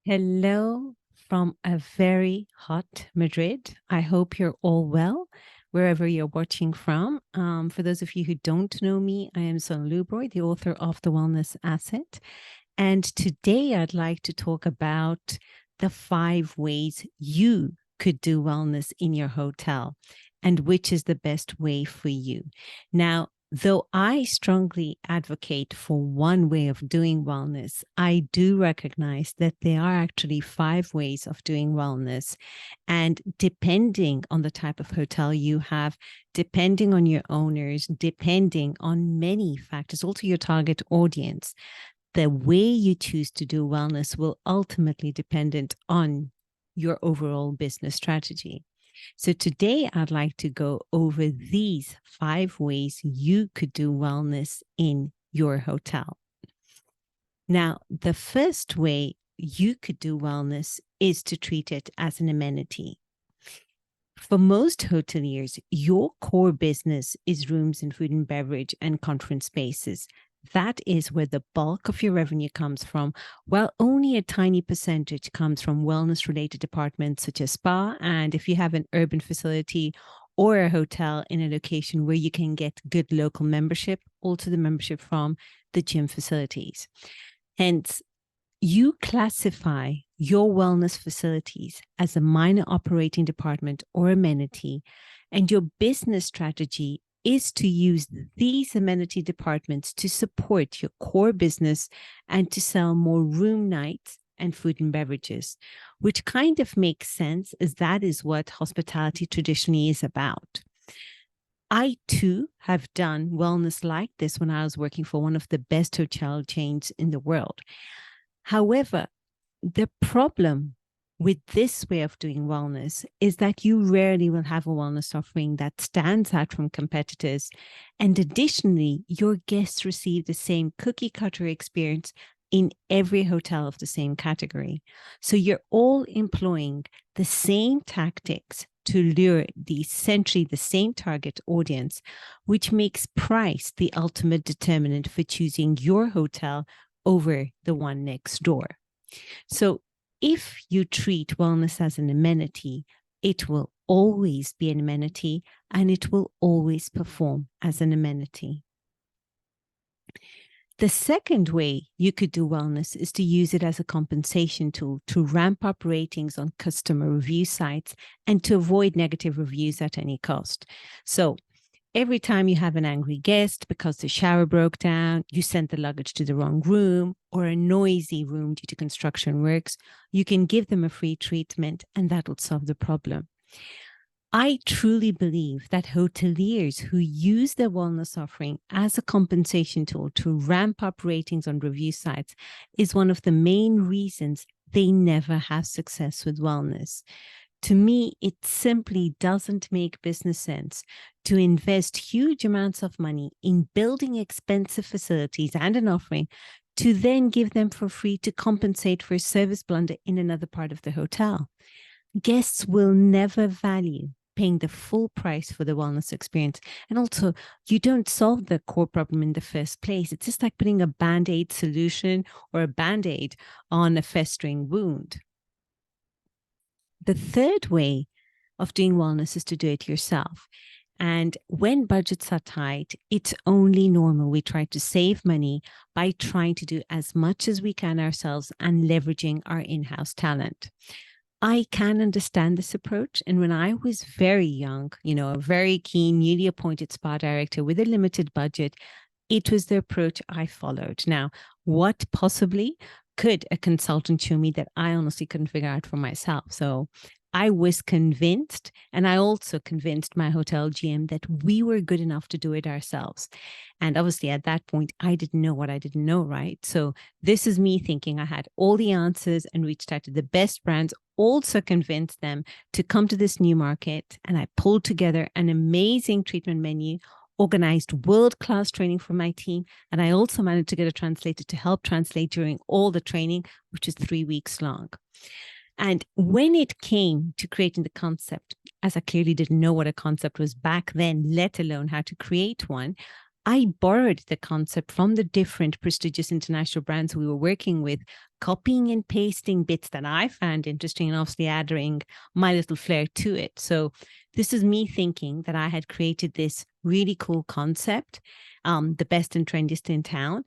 Hello from a very hot Madrid. I hope you're all well wherever you're watching from. For those of you who don't know me, I am Son Lubroy, the author of The Wellness Asset. And today I'd like to talk about the 5 ways you could do wellness in your hotel and which is the best way for you. Now, though I strongly advocate for one way of doing wellness, I do recognize that there are actually 5 ways of doing wellness. And depending on the type of hotel you have, depending on your owners, depending on many factors, also your target audience, the way you choose to do wellness will ultimately dependent on your overall business strategy. So today I'd like to go over these 5 ways you could do wellness in your hotel. Now, the first way you could do wellness is to treat it as an amenity. For most hoteliers, your core business is rooms and food and beverage and conference spaces. That is where the bulk of your revenue comes from, while only a tiny percentage comes from wellness related departments such as spa. And if you have an urban facility or a hotel in a location where you can get good local membership, also the membership from the gym facilities. Hence, you classify your wellness facilities as a minor operating department or amenity, and your business strategy is to use these amenity departments to support your core business and to sell more room nights and food and beverages, which kind of makes sense as that is what hospitality traditionally is about. I too have done wellness like this when I was working for one of the best hotel chains in the world. However, the problem with this way of doing wellness is that you rarely will have a wellness offering that stands out from competitors. And additionally, your guests receive the same cookie cutter experience in every hotel of the same category. So you're all employing the same tactics to lure essentially the same target audience, which makes price the ultimate determinant for choosing your hotel over the one next door. So if you treat wellness as an amenity, it will always be an amenity and it will always perform as an amenity. The second way you could do wellness is to use it as a compensation tool to ramp up ratings on customer review sites and to avoid negative reviews at any cost. So every time you have an angry guest because the shower broke down, you sent the luggage to the wrong room, or a noisy room due to construction works, you can give them a free treatment and that will solve the problem. I truly believe that hoteliers who use their wellness offering as a compensation tool to ramp up ratings on review sites is one of the main reasons they never have success with wellness. To me, it simply doesn't make business sense to invest huge amounts of money in building expensive facilities and an offering to then give them for free to compensate for a service blunder in another part of the hotel. Guests will never value paying the full price for the wellness experience. And also, you don't solve the core problem in the first place. It's just like putting a Band-Aid solution or a Band-Aid on a festering wound. The third way of doing wellness is to do it yourself. And when budgets are tight, it's only normal. We try to save money by trying to do as much as we can ourselves and leveraging our in-house talent. I can understand this approach. And when I was very young, a very keen, newly appointed spa director with a limited budget, it was the approach I followed. Now, what possibly could a consultant show me that I honestly couldn't figure out for myself? So I was convinced, and I also convinced my hotel GM that we were good enough to do it ourselves. And obviously at that point, I didn't know what I didn't know, right? So this is me thinking I had all the answers and reached out to the best brands, also convinced them to come to this new market. And I pulled together an amazing treatment menu, organized world-class training for my team. And I also managed to get a translator to help translate during all the training, which is 3 weeks long. And when it came to creating the concept, as I clearly didn't know what a concept was back then, let alone how to create one, I borrowed the concept from the different prestigious international brands we were working with, copying and pasting bits that I found interesting and obviously adding my little flair to it. So this is me thinking that I had created this really cool concept, the best and trendiest in town.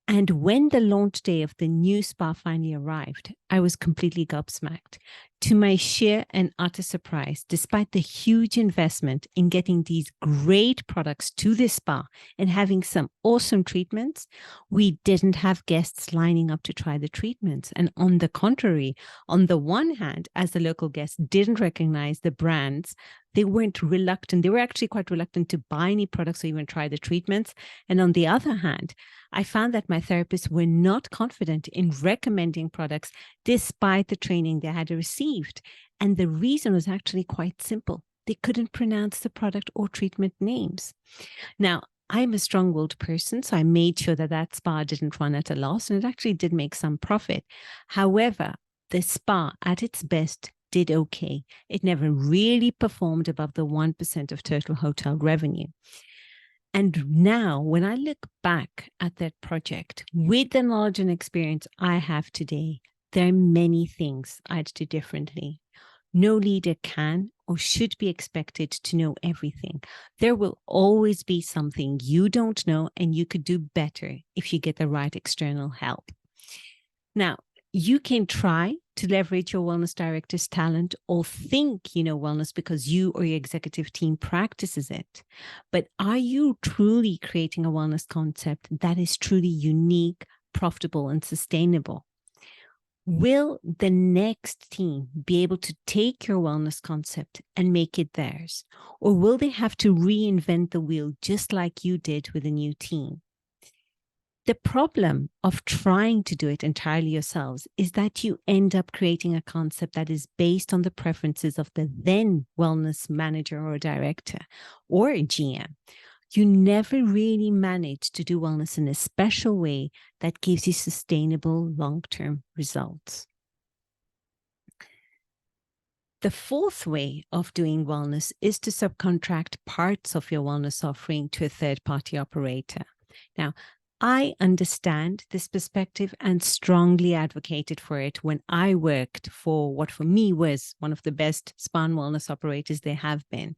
And when the launch day of the new spa finally arrived, I was completely gobsmacked. To my sheer and utter surprise, despite the huge investment in getting these great products to the spa and having some awesome treatments, we didn't have guests lining up to try the treatments. And on the contrary, on the one hand, as the local guests didn't recognize the brands, they weren't reluctant. They were actually quite reluctant to buy any products or even try the treatments. And on the other hand, I found that my therapists were not confident in recommending products despite the training they had received. And the reason was actually quite simple. They couldn't pronounce the product or treatment names. Now, I'm a strong-willed person, so I made sure that that spa didn't run at a loss, and it actually did make some profit. However, the spa at its best did okay. It never really performed above the 1% of total hotel revenue. And now, when I look back at that project with the knowledge and experience I have today, there are many things I'd do differently. No leader can or should be expected to know everything. There will always be something you don't know, and you could do better if you get the right external help. Now, you can try to leverage your wellness director's talent or think you know wellness because you or your executive team practices it. But are you truly creating a wellness concept that is truly unique, profitable, and sustainable? Will the next team be able to take your wellness concept and make it theirs? Or will they have to reinvent the wheel just like you did with a new team? The problem of trying to do it entirely yourselves is that you end up creating a concept that is based on the preferences of the then wellness manager or director or a GM. You never really manage to do wellness in a special way that gives you sustainable long-term results. The fourth way of doing wellness is to subcontract parts of your wellness offering to a third-party operator. Now, I understand this perspective and strongly advocated for it when I worked for what for me was one of the best spa and wellness operators there have been.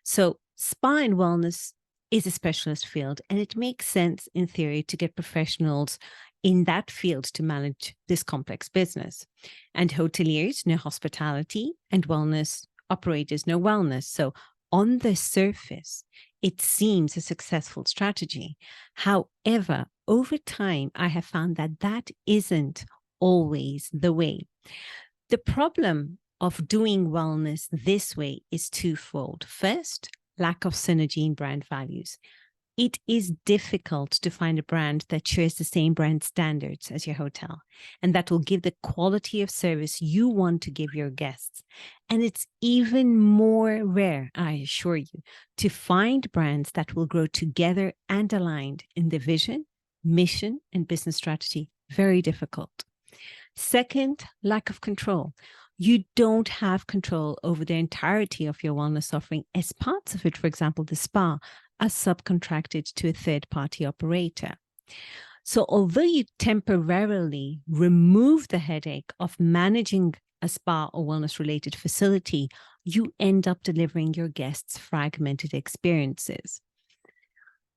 So spa and wellness is a specialist field, and it makes sense in theory to get professionals in that field to manage this complex business. And hoteliers know hospitality and wellness operators know wellness. So on the surface, it seems a successful strategy. However, over time, I have found that that isn't always the way. The problem of doing wellness this way is twofold. First, lack of synergy in brand values. It is difficult to find a brand that shares the same brand standards as your hotel and that will give the quality of service you want to give your guests. And it's even more rare, I assure you, to find brands that will grow together and aligned in the vision, mission, and business strategy. Very difficult. Second, lack of control. You don't have control over the entirety of your wellness offering, as parts of it, for example, the spa, are subcontracted to a third-party operator. So although you temporarily remove the headache of managing a spa or wellness-related facility, you end up delivering your guests fragmented experiences.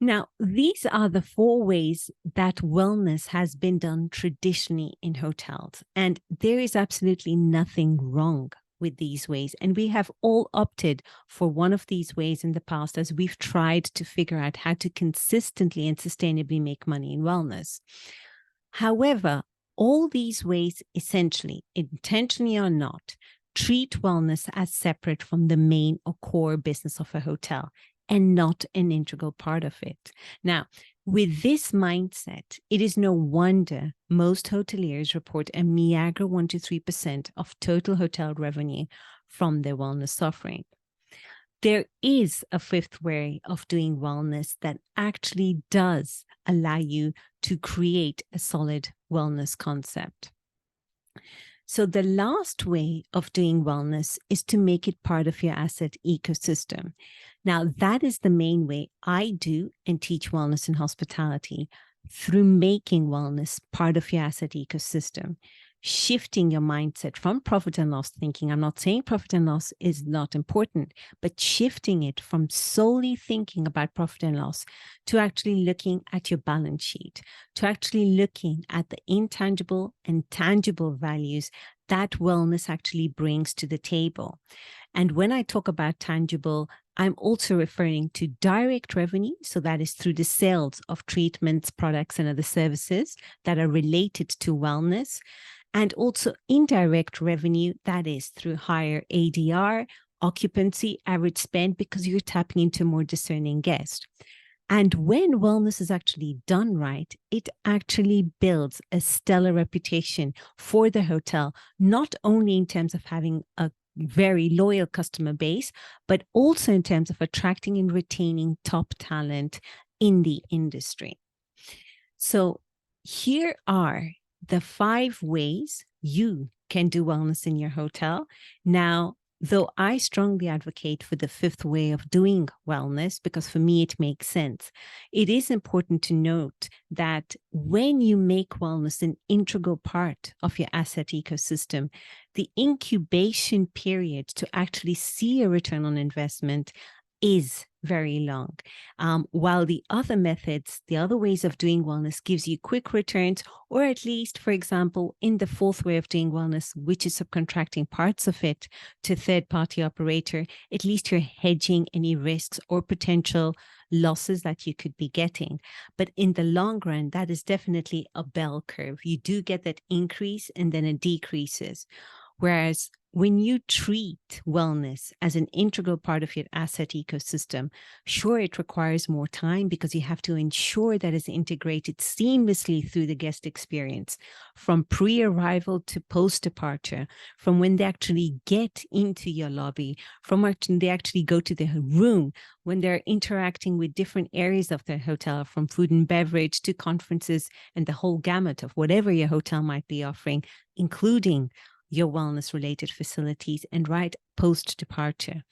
Now, these are the 4 ways that wellness has been done traditionally in hotels, and there is absolutely nothing wrong with these ways. And we have all opted for one of these ways in the past as we've tried to figure out how to consistently and sustainably make money in wellness. However, all these ways essentially, intentionally or not, treat wellness as separate from the main or core business of a hotel and not an integral part of it. Now, with this mindset, it is no wonder most hoteliers report a meager 1 to 3% of total hotel revenue from their wellness offering. There is a 5th way of doing wellness that actually does allow you to create a solid wellness concept. So the last way of doing wellness is to make it part of your asset ecosystem. Now, that is the main way I do and teach wellness and hospitality, through making wellness part of your asset ecosystem, shifting your mindset from profit and loss thinking. I'm not saying profit and loss is not important, but shifting it from solely thinking about profit and loss to actually looking at your balance sheet, to actually looking at the intangible and tangible values that wellness actually brings to the table. And when I talk about tangible, I'm also referring to direct revenue. So that is through the sales of treatments, products, and other services that are related to wellness. And also indirect revenue, that is through higher ADR, occupancy, average spend, because you're tapping into a more discerning guest. And when wellness is actually done right, it actually builds a stellar reputation for the hotel, not only in terms of having a very loyal customer base, but also in terms of attracting and retaining top talent in the industry. So here are the 5 ways you can do wellness in your hotel. Now, though I strongly advocate for the 5th way of doing wellness, because for me it makes sense, it is important to note that when you make wellness an integral part of your asset ecosystem, the incubation period to actually see a return on investment is very long. While the other methods, the other ways of doing wellness gives you quick returns, or at least, for example, in the 4th way of doing wellness, which is subcontracting parts of it to third-party operator, at least you're hedging any risks or potential losses that you could be getting. But in the long run, that is definitely a bell curve. You do get that increase and then it decreases. Whereas when you treat wellness as an integral part of your asset ecosystem, sure, it requires more time because you have to ensure that it's integrated seamlessly through the guest experience, from pre-arrival to post-departure, from when they actually get into your lobby, from when they actually go to their room, when they're interacting with different areas of their hotel, from food and beverage to conferences and the whole gamut of whatever your hotel might be offering, including your wellness related facilities, and right post departure.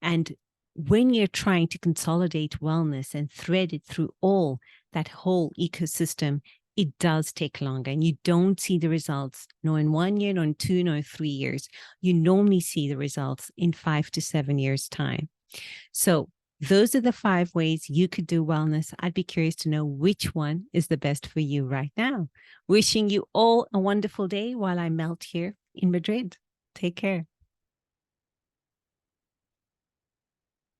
And when you're trying to consolidate wellness and thread it through all that whole ecosystem, it does take longer, and you don't see the results, no in 1 year, no in 2, no in 3 years. You normally see the results in 5 to 7 years' time. So those are the 5 ways you could do wellness. I'd be curious to know which one is the best for you right now. Wishing you all a wonderful day while I melt here in Madrid. Take care.